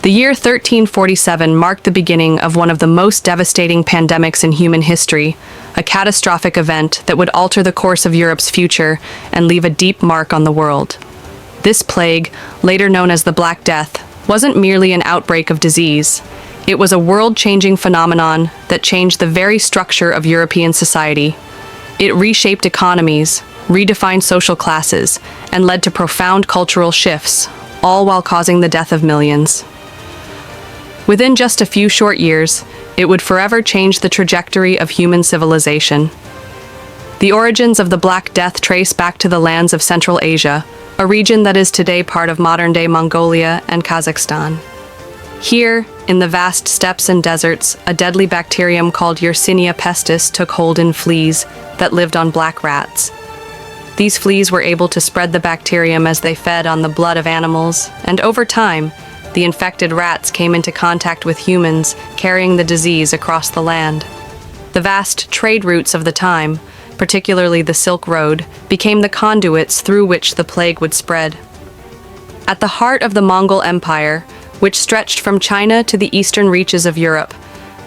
The year 1347 marked the beginning of one of the most devastating pandemics in human history, a catastrophic event that would alter the course of Europe's future and leave a deep mark on the world. This plague, later known as the Black Death, wasn't merely an outbreak of disease. It was a world-changing phenomenon that changed the very structure of European society. It reshaped economies, redefined social classes, and led to profound cultural shifts, all while causing the death of millions. Within just a few short years, it would forever change the trajectory of human civilization. The origins of the Black Death trace back to the lands of Central Asia, a region that is today part of modern-day Mongolia and Kazakhstan. Here, in the vast steppes and deserts, a deadly bacterium called Yersinia pestis took hold in fleas that lived on black rats. These fleas were able to spread the bacterium as they fed on the blood of animals, and over time, the infected rats came into contact with humans, carrying the disease across the land. The vast trade routes of the time, particularly the Silk Road, became the conduits through which the plague would spread. At the heart of the Mongol Empire, which stretched from China to the eastern reaches of Europe,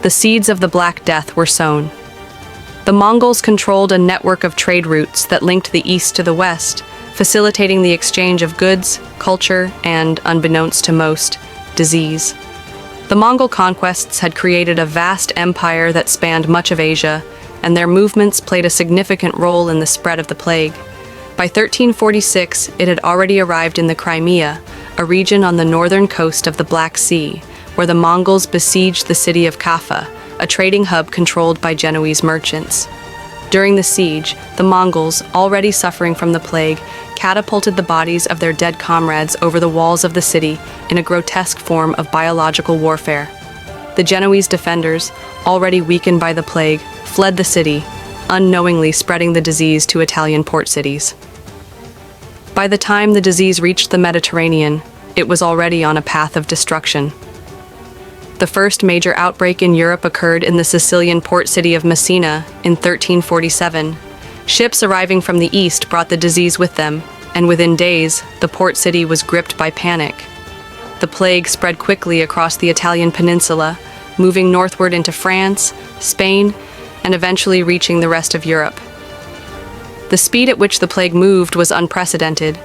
the seeds of the Black Death were sown. The Mongols controlled a network of trade routes that linked the east to the west, facilitating the exchange of goods, culture, and, unbeknownst to most, disease. The Mongol conquests had created a vast empire that spanned much of Asia, and their movements played a significant role in the spread of the plague. By 1346, it had already arrived in the Crimea, a region on the northern coast of the Black Sea, where the Mongols besieged the city of Kaffa, a trading hub controlled by Genoese merchants. During the siege, the Mongols, already suffering from the plague, catapulted the bodies of their dead comrades over the walls of the city in a grotesque form of biological warfare. The Genoese defenders, already weakened by the plague, fled the city, unknowingly spreading the disease to Italian port cities. By the time the disease reached the Mediterranean, it was already on a path of destruction. The first major outbreak in Europe occurred in the Sicilian port city of Messina in 1347. Ships arriving from the east brought the disease with them, and within days, the port city was gripped by panic. The plague spread quickly across the Italian peninsula, moving northward into France, Spain, and eventually reaching the rest of Europe. The speed at which the plague moved was unprecedented,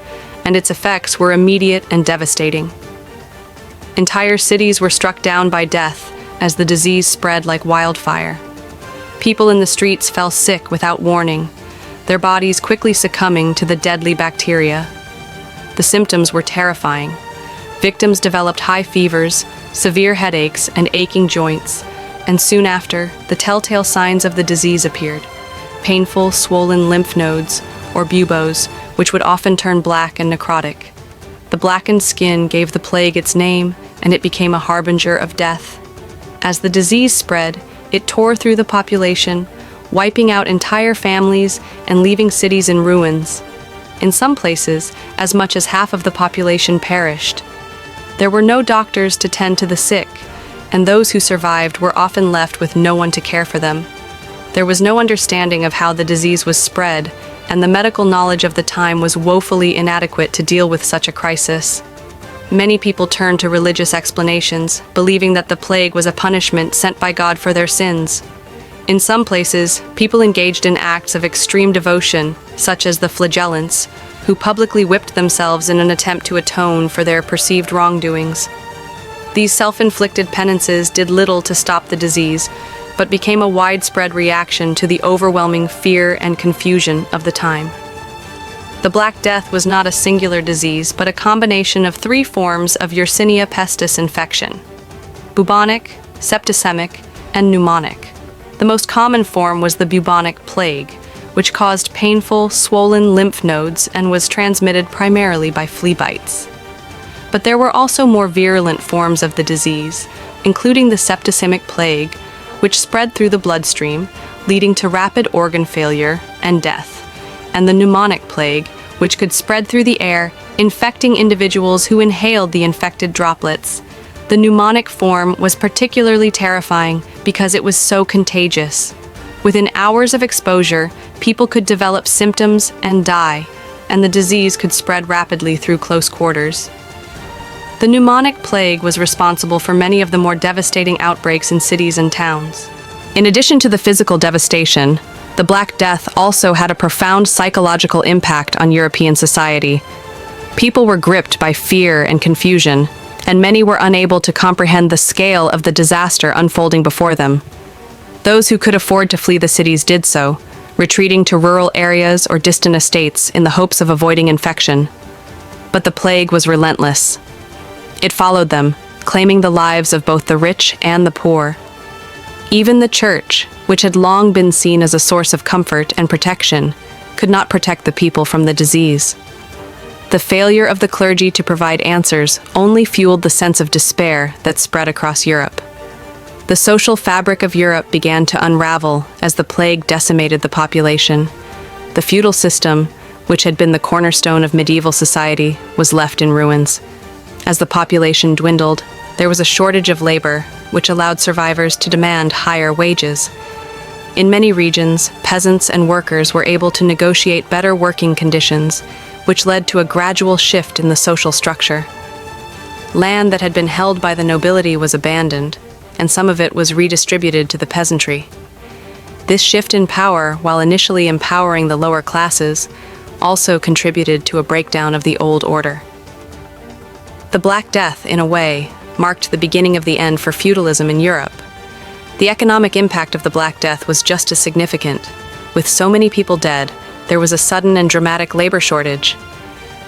and its effects were immediate and devastating. Entire cities were struck down by death as the disease spread like wildfire. People in the streets fell sick without warning, their bodies quickly succumbing to the deadly bacteria. The symptoms were terrifying. Victims developed high fevers, severe headaches, and aching joints, and soon after, the telltale signs of the disease appeared: painful, swollen lymph nodes, or buboes, which would often turn black and necrotic. The blackened skin gave the plague its name, and it became a harbinger of death. As the disease spread, it tore through the population, wiping out entire families and leaving cities in ruins. In some places, as much as half of the population perished. There were no doctors to tend to the sick, and those who survived were often left with no one to care for them. There was no understanding of how the disease was spread, and the medical knowledge of the time was woefully inadequate to deal with such a crisis. Many people turned to religious explanations, believing that the plague was a punishment sent by God for their sins. In some places, people engaged in acts of extreme devotion, such as the flagellants, who publicly whipped themselves in an attempt to atone for their perceived wrongdoings. These self-inflicted penances did little to stop the disease, but became a widespread reaction to the overwhelming fear and confusion of the time. The Black Death was not a singular disease, but a combination of three forms of Yersinia pestis infection: bubonic, septicemic, and pneumonic. The most common form was the bubonic plague, which caused painful, swollen lymph nodes and was transmitted primarily by flea bites. But there were also more virulent forms of the disease, including the septicemic plague, which spread through the bloodstream, leading to rapid organ failure and death, and the pneumonic plague, which could spread through the air, infecting individuals who inhaled the infected droplets. The pneumonic form was particularly terrifying because it was so contagious. Within hours of exposure, people could develop symptoms and die, and the disease could spread rapidly through close quarters. The pneumonic plague was responsible for many of the more devastating outbreaks in cities and towns. In addition to the physical devastation, the Black Death also had a profound psychological impact on European society. People were gripped by fear and confusion, and many were unable to comprehend the scale of the disaster unfolding before them. Those who could afford to flee the cities did so, retreating to rural areas or distant estates in the hopes of avoiding infection. But the plague was relentless. It followed them, claiming the lives of both the rich and the poor. Even the church, which had long been seen as a source of comfort and protection, could not protect the people from the disease. The failure of the clergy to provide answers only fueled the sense of despair that spread across Europe. The social fabric of Europe began to unravel as the plague decimated the population. The feudal system, which had been the cornerstone of medieval society, was left in ruins. As the population dwindled, there was a shortage of labor, which allowed survivors to demand higher wages. In many regions, peasants and workers were able to negotiate better working conditions, which led to a gradual shift in the social structure. Land that had been held by the nobility was abandoned, and some of it was redistributed to the peasantry. This shift in power, while initially empowering the lower classes, also contributed to a breakdown of the old order. The Black Death, in a way, marked the beginning of the end for feudalism in Europe. The economic impact of the Black Death was just as significant. With so many people dead, there was a sudden and dramatic labor shortage.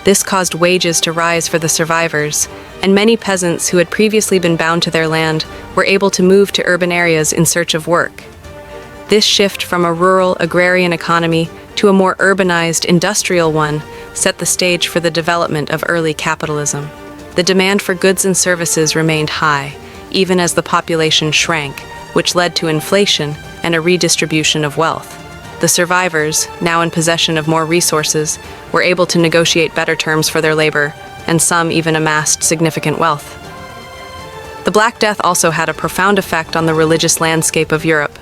This caused wages to rise for the survivors, and many peasants who had previously been bound to their land were able to move to urban areas in search of work. This shift from a rural, agrarian economy to a more urbanized, industrial one set the stage for the development of early capitalism. The demand for goods and services remained high, even as the population shrank, which led to inflation and a redistribution of wealth. The survivors, now in possession of more resources, were able to negotiate better terms for their labor, and some even amassed significant wealth. The Black Death also had a profound effect on the religious landscape of Europe.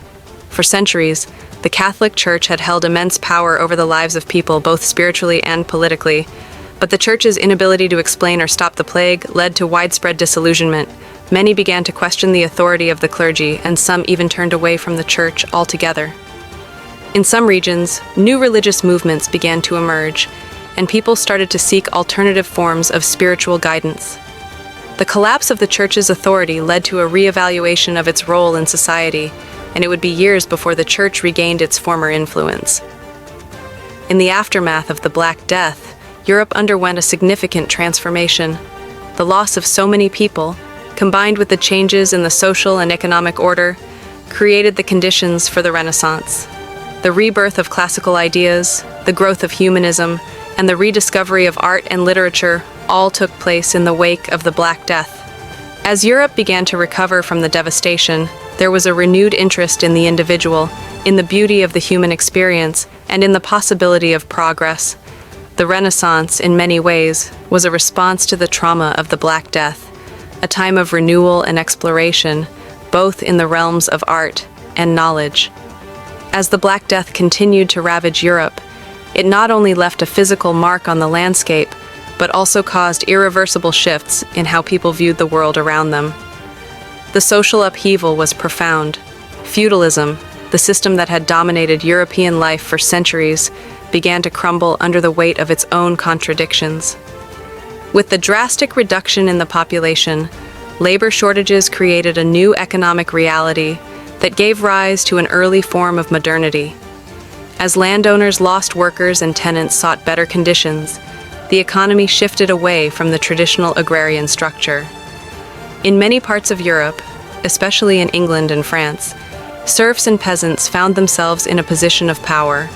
For centuries, the Catholic Church had held immense power over the lives of people, both spiritually and politically, but the Church's inability to explain or stop the plague led to widespread disillusionment. Many began to question the authority of the clergy, and some even turned away from the Church altogether. In some regions, new religious movements began to emerge, and people started to seek alternative forms of spiritual guidance. The collapse of the Church's authority led to a re-evaluation of its role in society, and it would be years before the Church regained its former influence. In the aftermath of the Black Death, Europe underwent a significant transformation. The loss of so many people, combined with the changes in the social and economic order, created the conditions for the Renaissance. The rebirth of classical ideas, the growth of humanism, and the rediscovery of art and literature all took place in the wake of the Black Death. As Europe began to recover from the devastation, there was a renewed interest in the individual, in the beauty of the human experience, and in the possibility of progress. The Renaissance, in many ways, was a response to the trauma of the Black Death, a time of renewal and exploration, both in the realms of art and knowledge. As the Black Death continued to ravage Europe, it not only left a physical mark on the landscape, but also caused irreversible shifts in how people viewed the world around them. The social upheaval was profound. Feudalism, the system that had dominated European life for centuries, began to crumble under the weight of its own contradictions. With the drastic reduction in the population, labor shortages created a new economic reality that gave rise to an early form of modernity. As landowners lost workers and tenants sought better conditions, the economy shifted away from the traditional agrarian structure. In many parts of Europe, especially in England and France, serfs and peasants found themselves in a position of power,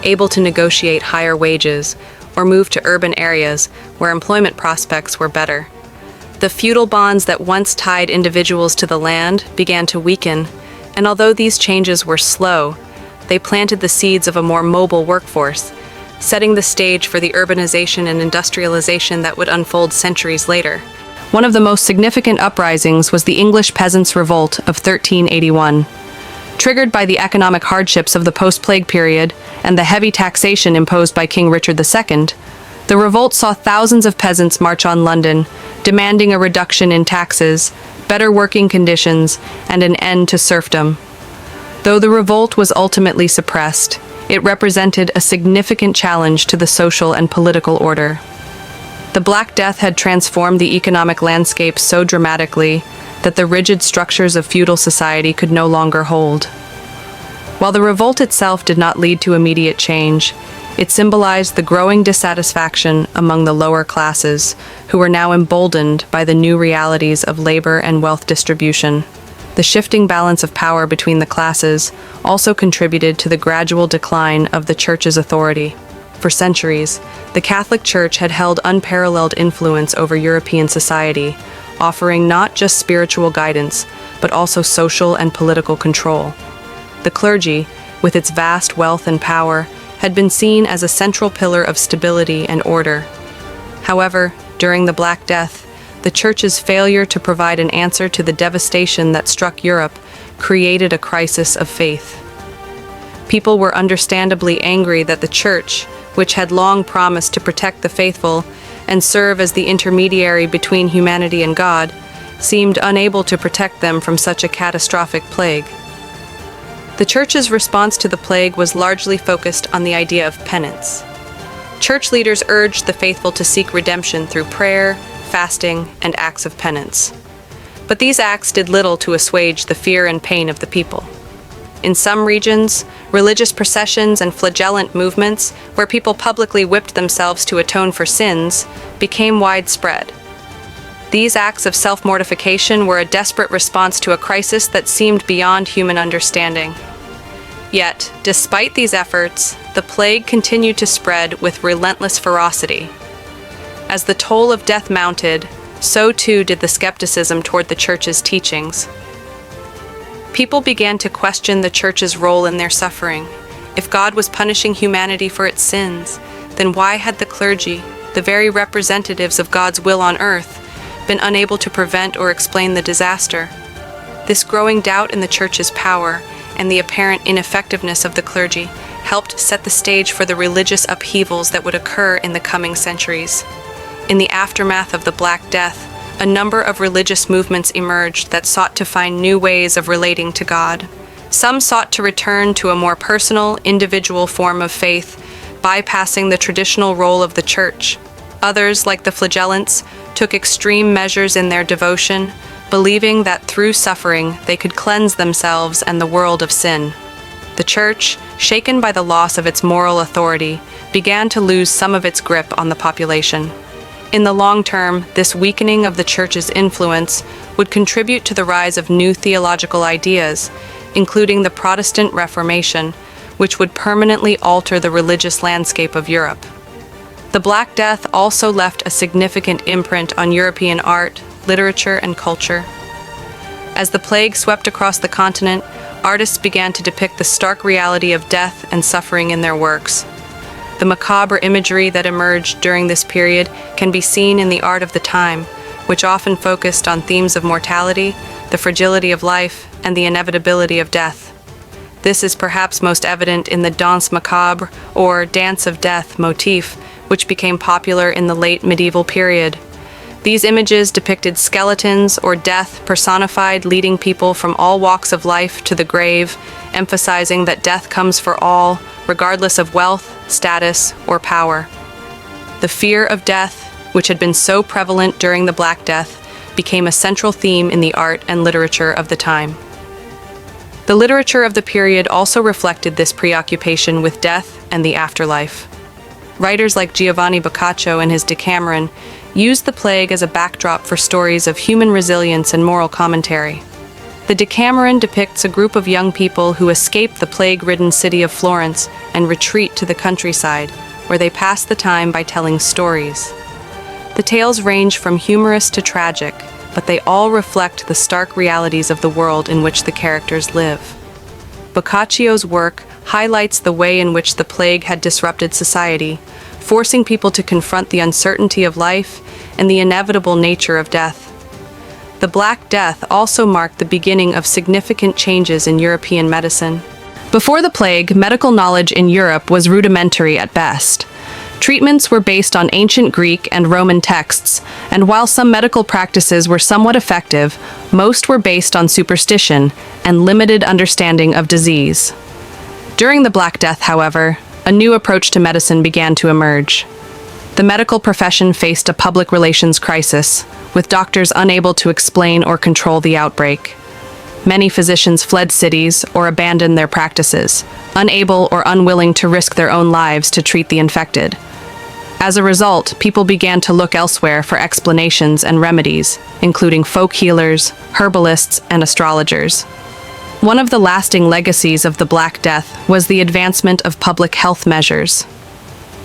able to negotiate higher wages or move to urban areas where employment prospects were better. The feudal bonds that once tied individuals to the land began to weaken, and although these changes were slow, they planted the seeds of a more mobile workforce, setting the stage for the urbanization and industrialization that would unfold centuries later. One of the most significant uprisings was the English Peasants' Revolt of 1381. Triggered by the economic hardships of the post-plague period and the heavy taxation imposed by King Richard II, The revolt saw thousands of peasants march on London, demanding a reduction in taxes, better working conditions, and an end to serfdom. Though the revolt was ultimately suppressed, it represented a significant challenge to the social and political order. The Black Death had transformed the economic landscape so dramatically that the rigid structures of feudal society could no longer hold. While the revolt itself did not lead to immediate change, it symbolized the growing dissatisfaction among the lower classes, who were now emboldened by the new realities of labor and wealth distribution. The shifting balance of power between the classes also contributed to the gradual decline of the Church's authority. For centuries, the Catholic Church had held unparalleled influence over European society, offering not just spiritual guidance, but also social and political control. The clergy, with its vast wealth and power, had been seen as a central pillar of stability and order. However, during the Black Death, the Church's failure to provide an answer to the devastation that struck Europe created a crisis of faith. People were understandably angry that the Church, which had long promised to protect the faithful and serve as the intermediary between humanity and God, seemed unable to protect them from such a catastrophic plague. The Church's response to the plague was largely focused on the idea of penance. Church leaders urged the faithful to seek redemption through prayer, fasting, and acts of penance. But these acts did little to assuage the fear and pain of the people. In some regions, religious processions and flagellant movements, where people publicly whipped themselves to atone for sins, became widespread. These acts of self-mortification were a desperate response to a crisis that seemed beyond human understanding. Yet, despite these efforts, the plague continued to spread with relentless ferocity. As the toll of death mounted, so too did the skepticism toward the Church's teachings. People began to question the Church's role in their suffering. If God was punishing humanity for its sins, then why had the clergy, the very representatives of God's will on earth, been unable to prevent or explain the disaster? This growing doubt in the Church's power and the apparent ineffectiveness of the clergy helped set the stage for the religious upheavals that would occur in the coming centuries. In the aftermath of the Black Death, a number of religious movements emerged that sought to find new ways of relating to God. Some sought to return to a more personal, individual form of faith, bypassing the traditional role of the Church. Others, like the flagellants, took extreme measures in their devotion, believing that through suffering they could cleanse themselves and the world of sin. The Church, shaken by the loss of its moral authority, began to lose some of its grip on the population. In the long term, this weakening of the Church's influence would contribute to the rise of new theological ideas, including the Protestant Reformation, which would permanently alter the religious landscape of Europe. The Black Death also left a significant imprint on European art, literature, and culture. As the plague swept across the continent, artists began to depict the stark reality of death and suffering in their works. The macabre imagery that emerged during this period can be seen in the art of the time, which often focused on themes of mortality, the fragility of life, and the inevitability of death. This is perhaps most evident in the danse macabre, or dance of death motif, which became popular in the late medieval period. These images depicted skeletons or death personified, leading people from all walks of life to the grave, emphasizing that death comes for all, regardless of wealth, status, or power. The fear of death, which had been so prevalent during the Black Death, became a central theme in the art and literature of the time. The literature of the period also reflected this preoccupation with death and the afterlife. Writers like Giovanni Boccaccio in his Decameron used the plague as a backdrop for stories of human resilience and moral commentary. The Decameron depicts a group of young people who escape the plague-ridden city of Florence and retreat to the countryside, where they pass the time by telling stories. The tales range from humorous to tragic, but they all reflect the stark realities of the world in which the characters live. Boccaccio's work highlights the way in which the plague had disrupted society, forcing people to confront the uncertainty of life and the inevitable nature of death. The Black Death also marked the beginning of significant changes in European medicine. Before the plague, medical knowledge in Europe was rudimentary at best. Treatments were based on ancient Greek and Roman texts, and while some medical practices were somewhat effective, most were based on superstition and limited understanding of disease. During the Black Death, however, a new approach to medicine began to emerge. The medical profession faced a public relations crisis, with doctors unable to explain or control the outbreak. Many physicians fled cities or abandoned their practices, unable or unwilling to risk their own lives to treat the infected. As a result, people began to look elsewhere for explanations and remedies, including folk healers, herbalists, and astrologers. One of the lasting legacies of the Black Death was the advancement of public health measures.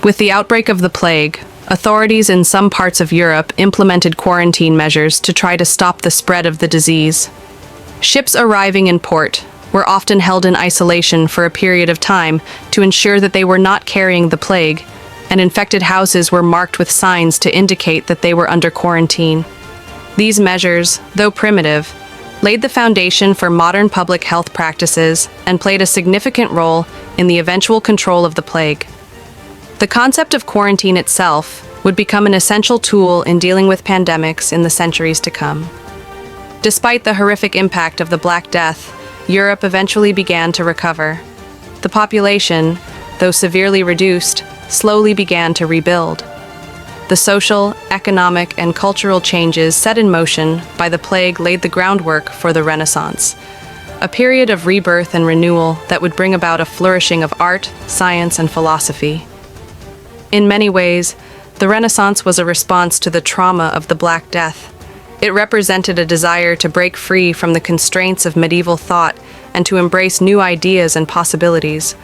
With the outbreak of the plague, authorities in some parts of Europe implemented quarantine measures to try to stop the spread of the disease. Ships arriving in port were often held in isolation for a period of time to ensure that they were not carrying the plague, and infected houses were marked with signs to indicate that they were under quarantine. These measures, though primitive, laid the foundation for modern public health practices and played a significant role in the eventual control of the plague. The concept of quarantine itself would become an essential tool in dealing with pandemics in the centuries to come. Despite the horrific impact of the Black Death, Europe eventually began to recover. The population, though severely reduced, slowly began to rebuild. The social, economic, and cultural changes set in motion by the plague laid the groundwork for the Renaissance, a period of rebirth and renewal that would bring about a flourishing of art, science, and philosophy. In many ways, the Renaissance was a response to the trauma of the Black Death. It represented a desire to break free from the constraints of medieval thought and to embrace new ideas and possibilities.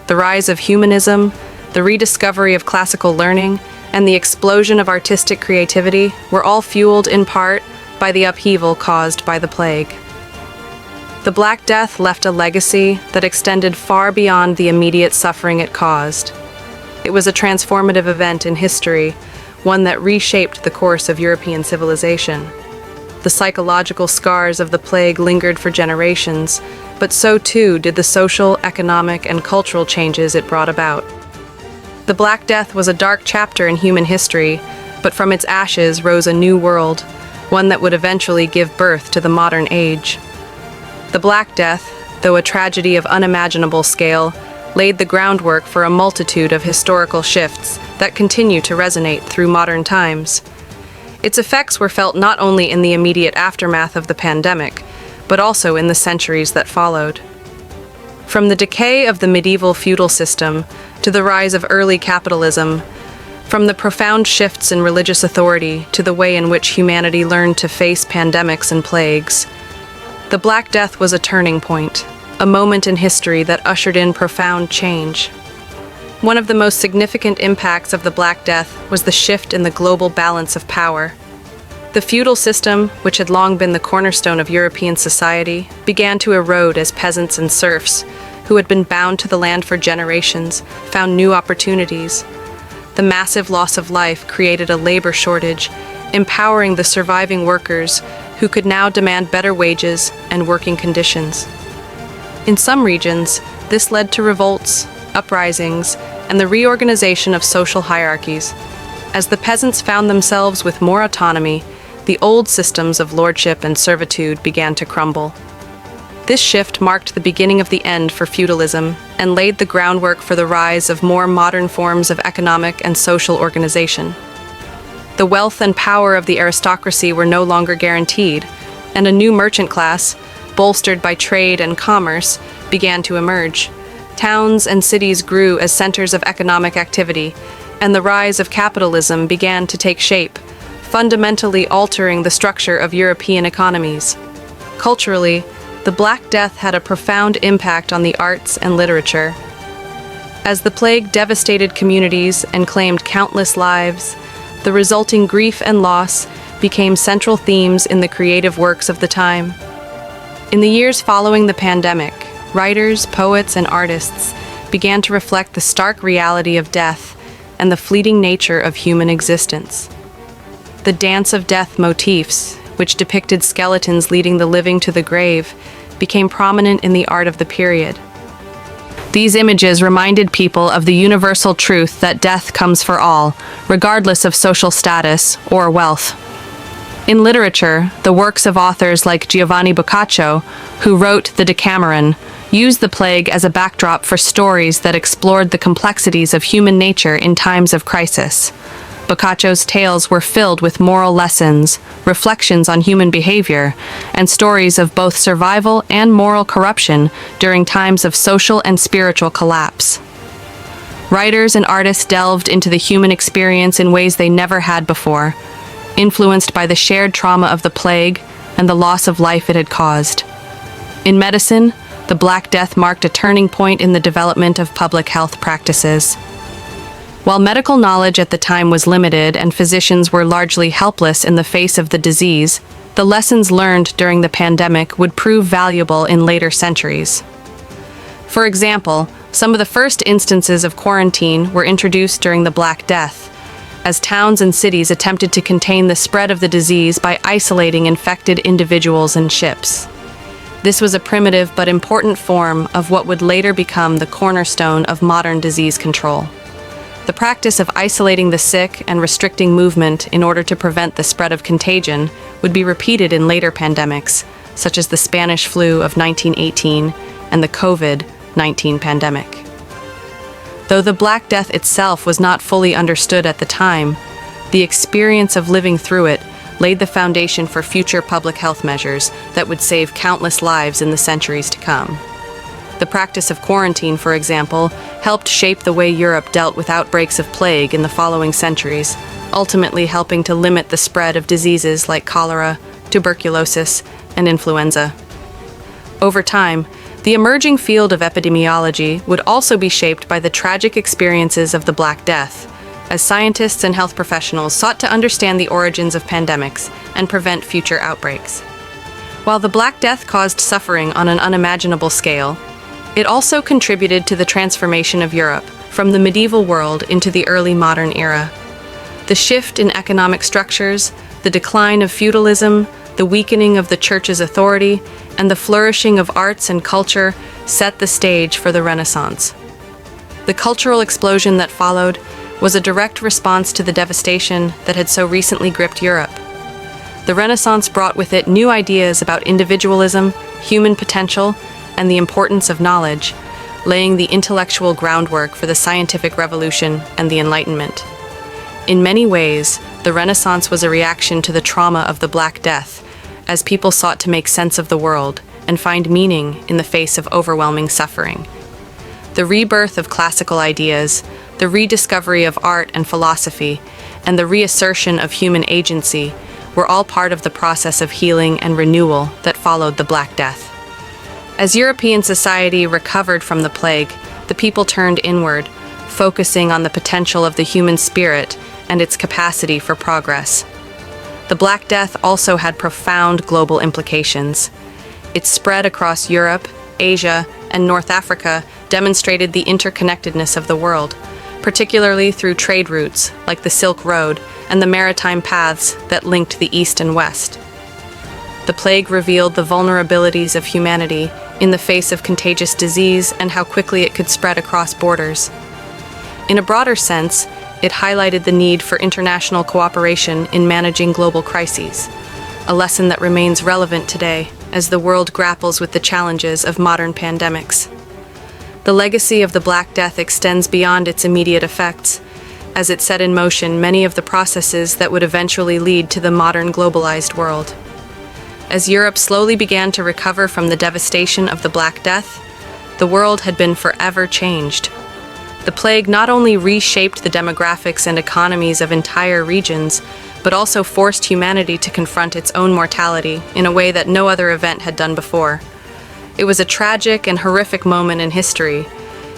The rise of humanism, the rediscovery of classical learning, and the explosion of artistic creativity were all fueled in part by the upheaval caused by the plague. The Black Death left a legacy that extended far beyond the immediate suffering it caused. It was a transformative event in history, one that reshaped the course of European civilization. The psychological scars of the plague lingered for generations, but so too did the social, economic, and cultural changes it brought about. The Black Death was a dark chapter in human history, but from its ashes rose a new world, one that would eventually give birth to the modern age. The Black Death, though a tragedy of unimaginable scale, laid the groundwork for a multitude of historical shifts that continue to resonate through modern times. Its effects were felt not only in the immediate aftermath of the pandemic, but also in the centuries that followed. From the decay of the medieval feudal system to the rise of early capitalism, from the profound shifts in religious authority to the way in which humanity learned to face pandemics and plagues, the Black Death was a turning point, a moment in history that ushered in profound change. One of the most significant impacts of the Black Death was the shift in the global balance of power. The feudal system, which had long been the cornerstone of European society, began to erode as peasants and serfs, who had been bound to the land for generations, found new opportunities. The massive loss of life created a labor shortage, empowering the surviving workers who could now demand better wages and working conditions. In some regions, this led to revolts, uprisings, and the reorganization of social hierarchies. As the peasants found themselves with more autonomy, the old systems of lordship and servitude began to crumble. This shift marked the beginning of the end for feudalism and laid the groundwork for the rise of more modern forms of economic and social organization. The wealth and power of the aristocracy were no longer guaranteed, and a new merchant class, bolstered by trade and commerce, began to emerge. Towns and cities grew as centers of economic activity, and the rise of capitalism began to take shape, fundamentally altering the structure of European economies. Culturally, the Black Death had a profound impact on the arts and literature. As the plague devastated communities and claimed countless lives, the resulting grief and loss became central themes in the creative works of the time. In the years following the pandemic, writers, poets, and artists began to reflect the stark reality of death and the fleeting nature of human existence. The dance of death motifs, which depicted skeletons leading the living to the grave, became prominent in the art of the period. These images reminded people of the universal truth that death comes for all, regardless of social status or wealth. In literature, the works of authors like Giovanni Boccaccio, who wrote the Decameron, used the plague as a backdrop for stories that explored the complexities of human nature in times of crisis. Boccaccio's tales were filled with moral lessons, reflections on human behavior, and stories of both survival and moral corruption during times of social and spiritual collapse. Writers and artists delved into the human experience in ways they never had before, influenced by the shared trauma of the plague and the loss of life it had caused. In medicine, the Black Death marked a turning point in the development of public health practices. While medical knowledge at the time was limited and physicians were largely helpless in the face of the disease, the lessons learned during the pandemic would prove valuable in later centuries. For example, some of the first instances of quarantine were introduced during the Black Death, as towns and cities attempted to contain the spread of the disease by isolating infected individuals in ships. This was a primitive but important form of what would later become the cornerstone of modern disease control. The practice of isolating the sick and restricting movement in order to prevent the spread of contagion would be repeated in later pandemics, such as the Spanish flu of 1918 and the COVID-19 pandemic. Though the Black Death itself was not fully understood at the time, the experience of living through it laid the foundation for future public health measures that would save countless lives in the centuries to come. The practice of quarantine, for example, helped shape the way Europe dealt with outbreaks of plague in the following centuries, ultimately helping to limit the spread of diseases like cholera, tuberculosis, and influenza. Over time, the emerging field of epidemiology would also be shaped by the tragic experiences of the Black Death, as scientists and health professionals sought to understand the origins of pandemics and prevent future outbreaks. While the Black Death caused suffering on an unimaginable scale, it also contributed to the transformation of Europe from the medieval world into the early modern era. The shift in economic structures, the decline of feudalism, the weakening of the church's authority, and the flourishing of arts and culture set the stage for the Renaissance. The cultural explosion that followed was a direct response to the devastation that had so recently gripped Europe. The Renaissance brought with it new ideas about individualism, human potential, and the importance of knowledge, laying the intellectual groundwork for the scientific revolution and the Enlightenment. In many ways, the Renaissance was a reaction to the trauma of the Black Death, as people sought to make sense of the world and find meaning in the face of overwhelming suffering. The rebirth of classical ideas, the rediscovery of art and philosophy, and the reassertion of human agency were all part of the process of healing and renewal that followed the Black Death. As European society recovered from the plague, the people turned inward, focusing on the potential of the human spirit and its capacity for progress. The Black Death also had profound global implications. Its spread across Europe, Asia, and North Africa demonstrated the interconnectedness of the world, particularly through trade routes like the Silk Road and the maritime paths that linked the East and West. The plague revealed the vulnerabilities of humanity in the face of contagious disease and how quickly it could spread across borders. In a broader sense, it highlighted the need for international cooperation in managing global crises, a lesson that remains relevant today as the world grapples with the challenges of modern pandemics. The legacy of the Black Death extends beyond its immediate effects, as it set in motion many of the processes that would eventually lead to the modern globalized world. As Europe slowly began to recover from the devastation of the Black Death, the world had been forever changed. The plague not only reshaped the demographics and economies of entire regions, but also forced humanity to confront its own mortality in a way that no other event had done before. It was a tragic and horrific moment in history,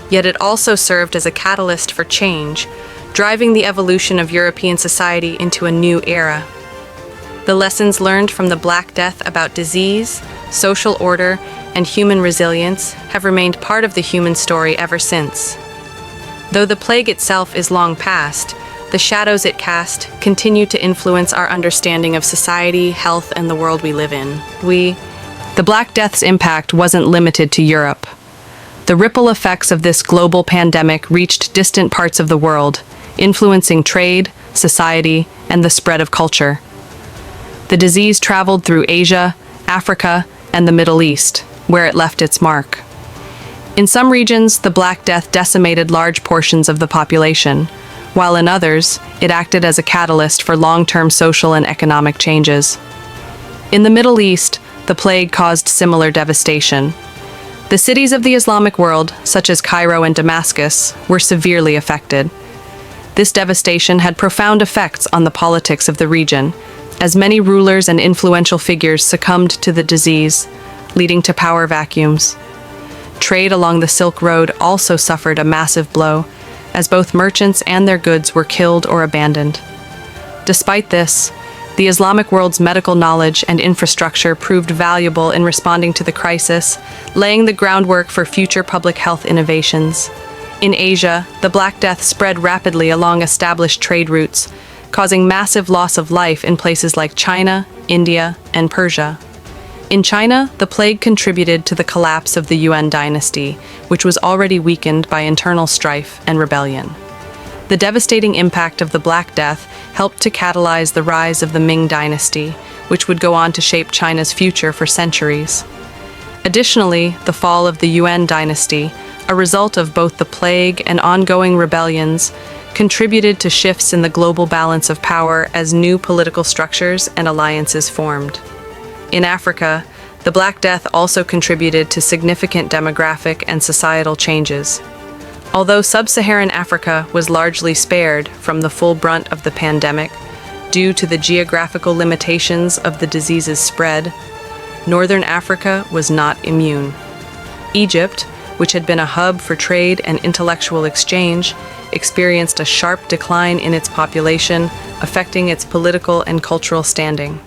yet it also served as a catalyst for change, driving the evolution of European society into a new era. The lessons learned from the Black Death about disease, social order, and human resilience have remained part of the human story ever since. Though the plague itself is long past, the shadows it cast continue to influence our understanding of society, health, and the world we live in. The Black Death's impact wasn't limited to Europe. The ripple effects of this global pandemic reached distant parts of the world, influencing trade, society, and the spread of culture. The disease traveled through Asia, Africa, and the Middle East, where it left its mark. In some regions, the Black Death decimated large portions of the population, while in others, it acted as a catalyst for long-term social and economic changes. In the Middle East, the plague caused similar devastation. The cities of the Islamic world, such as Cairo and Damascus, were severely affected. This devastation had profound effects on the politics of the region, as many rulers and influential figures succumbed to the disease, leading to power vacuums. Trade along the Silk Road also suffered a massive blow, as both merchants and their goods were killed or abandoned. Despite this, the Islamic world's medical knowledge and infrastructure proved valuable in responding to the crisis, laying the groundwork for future public health innovations. In Asia, the Black Death spread rapidly along established trade routes, causing massive loss of life in places like China, India, and Persia. In China, the plague contributed to the collapse of the Yuan dynasty, which was already weakened by internal strife and rebellion. The devastating impact of the Black Death helped to catalyze the rise of the Ming dynasty, which would go on to shape China's future for centuries. Additionally, the fall of the Yuan dynasty, a result of both the plague and ongoing rebellions, contributed to shifts in the global balance of power as new political structures and alliances formed. In Africa, the Black Death also contributed to significant demographic and societal changes. Although sub-Saharan Africa was largely spared from the full brunt of the pandemic due to the geographical limitations of the disease's spread, Northern Africa was not immune. Egypt, which had been a hub for trade and intellectual exchange, experienced a sharp decline in its population, affecting its political and cultural standing.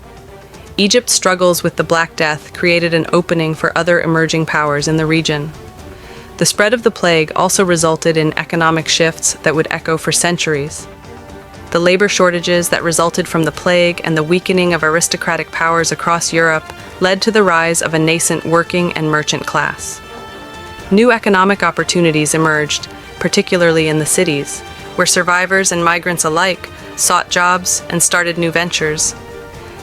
Egypt's struggles with the Black Death created an opening for other emerging powers in the region. The spread of the plague also resulted in economic shifts that would echo for centuries. The labor shortages that resulted from the plague and the weakening of aristocratic powers across Europe led to the rise of a nascent working and merchant class. New economic opportunities emerged, particularly in the cities, where survivors and migrants alike sought jobs and started new ventures.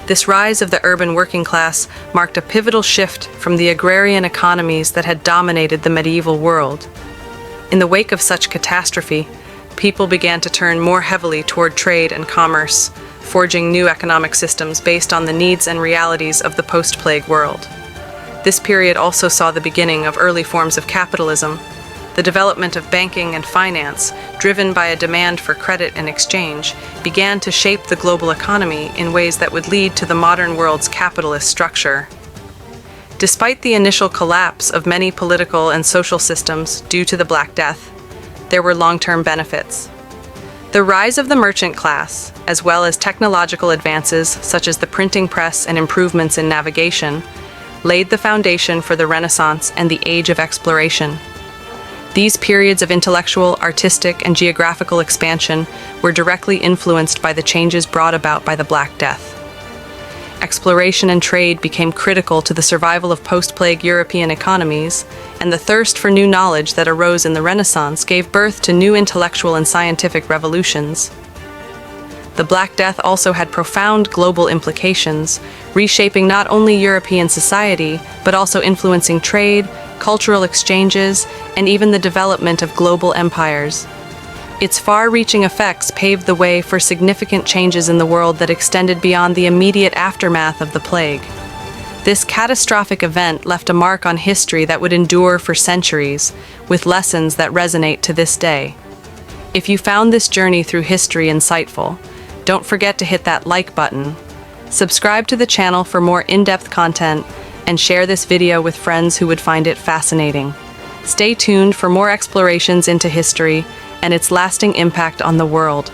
This rise of the urban working class marked a pivotal shift from the agrarian economies that had dominated the medieval world. In the wake of such catastrophe, people began to turn more heavily toward trade and commerce, forging new economic systems based on the needs and realities of the post-plague world. This period also saw the beginning of early forms of capitalism. The development of banking and finance, driven by a demand for credit and exchange, began to shape the global economy in ways that would lead to the modern world's capitalist structure. Despite the initial collapse of many political and social systems due to the Black Death, there were long-term benefits. The rise of the merchant class, as well as technological advances such as the printing press and improvements in navigation, laid the foundation for the Renaissance and the Age of Exploration. These periods of intellectual, artistic, and geographical expansion were directly influenced by the changes brought about by the Black Death. Exploration and trade became critical to the survival of post-plague European economies, and the thirst for new knowledge that arose in the Renaissance gave birth to new intellectual and scientific revolutions. The Black Death also had profound global implications, reshaping not only European society, but also influencing trade, cultural exchanges, and even the development of global empires. Its far-reaching effects paved the way for significant changes in the world that extended beyond the immediate aftermath of the plague. This catastrophic event left a mark on history that would endure for centuries, with lessons that resonate to this day. If you found this journey through history insightful, don't forget to hit that like button, subscribe to the channel for more in-depth content, and share this video with friends who would find it fascinating. Stay tuned for more explorations into history and its lasting impact on the world.